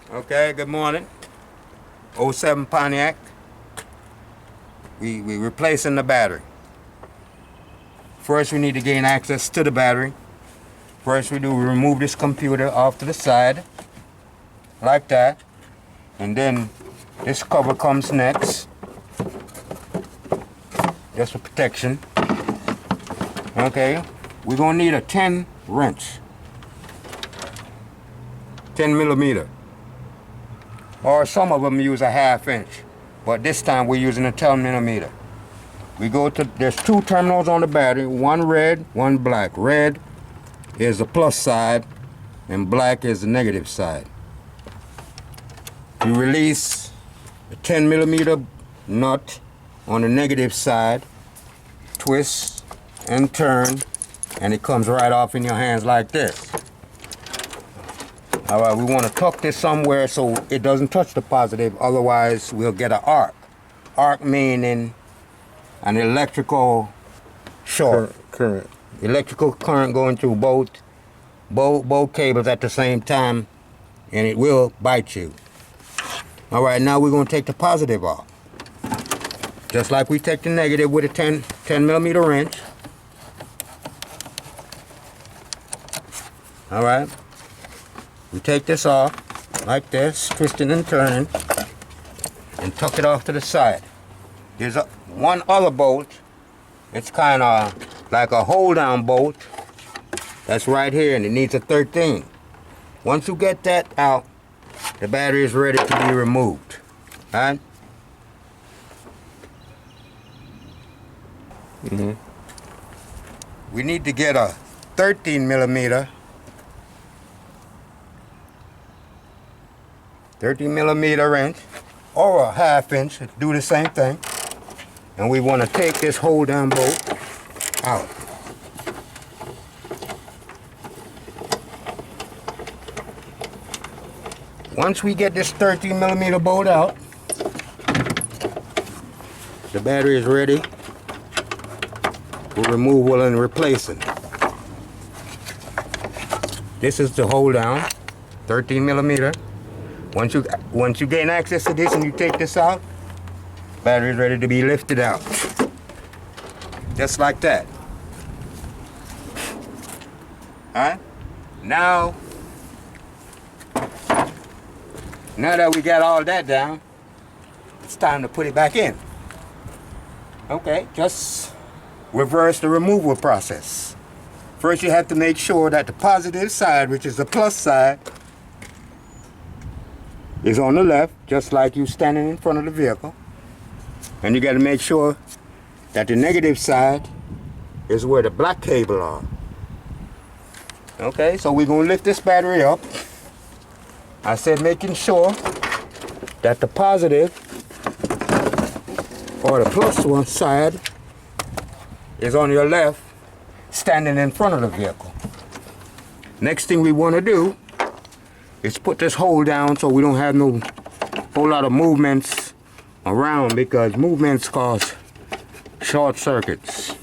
Okay, good morning. '07 Pontiac. We replacing the battery. First we need to gain access to the battery. First we remove this computer off to the side, like that. And then this cover comes next. Just for protection. Okay, we're gonna need a 10 wrench. 10 millimeter. Or some of them use a 1/2 inch. But this time we're using a 10 millimeter. We go to, there's 2 terminals on the battery, one red, one black. Red is the plus side and black is the negative side. You release the 10 millimeter nut on the negative side, twist and turn, and it comes right off in your hands like this. All right, we want to tuck this somewhere so it doesn't touch the positive, otherwise we'll get an arc. Arc meaning an electrical short. Current. Electrical current going through both cables at the same time, and it will bite you. All right, now we're going to take the positive off. Just like we take the negative with a 10 millimeter wrench. All right. We take this off like this, twisting and turning, and tuck it off to the side. There's one other bolt. It's kind of like a hold-down bolt. That's right here, and it needs a 13. Once you get that out, the battery is ready to be removed. All right? We need to get a 13 millimeter 13 millimeter wrench or a 1/2 inch, do the same thing. And we want to take this hold down bolt out. Once we get this 13 millimeter bolt out, the battery is ready for removal and replacing. This is the hold down, 13 millimeter. Once you gain access to this and you take this out, battery is ready to be lifted out. Just like that. Alright? Now that we got all that down, it's time to put it back in. Okay, just reverse the removal process. First you have to make sure that the positive side, which is the plus side, is on the left, just like you standing in front of the vehicle. And you got to make sure that the negative side is where the black cable are. Okay, so we're going to lift this battery up. I said making sure that the positive or the plus one side is on your left, standing in front of the vehicle. Next thing we want to do is put this hole down so we don't have no whole lot of movements around, because movements cause short circuits.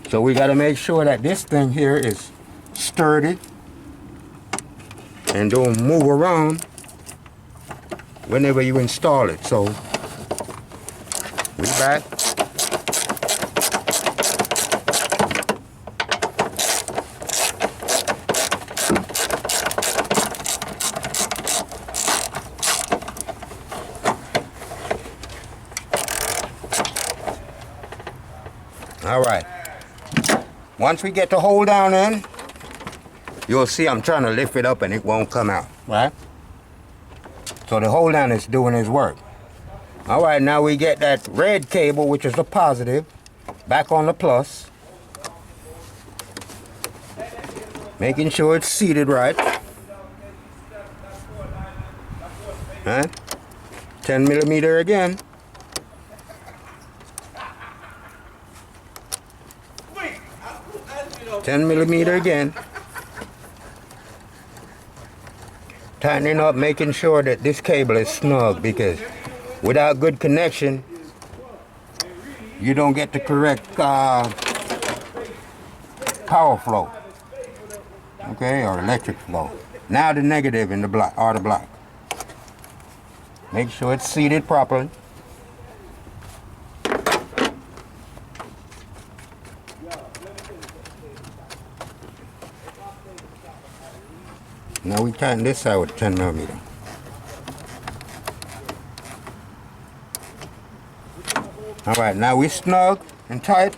So we got to make sure that this thing here is sturdy and don't move around whenever you install it. So we back. All right. Once we get the hold down in, you'll see I'm trying to lift it up and it won't come out, right? So the hold down is doing its work. All right, now we get that red cable, which is the positive, back on the plus. Making sure it's seated right. Huh? 10 millimeter again. 10 millimeter again. Tightening up, making sure that this cable is snug, because without good connection, you don't get the correct power flow, okay, or electric flow. Now the negative in the block, or the block. Make sure it's seated properly. Now we tighten this side with 10 millimeter. All right, now we snug and tight.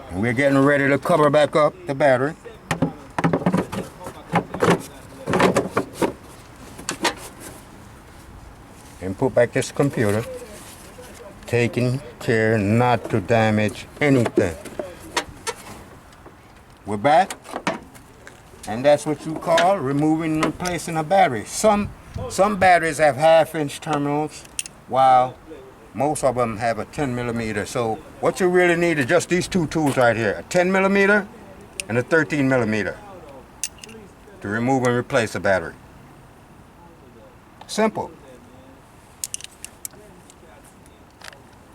And we're getting ready to cover back up the battery. And put back this computer. Taking care not to damage anything. We're back. And that's what you call removing and replacing a battery. Some batteries have half-inch terminals, while most of them have a 10 millimeter. So what you really need is just these two tools right here, a 10 millimeter and a 13 millimeter to remove and replace a battery. Simple.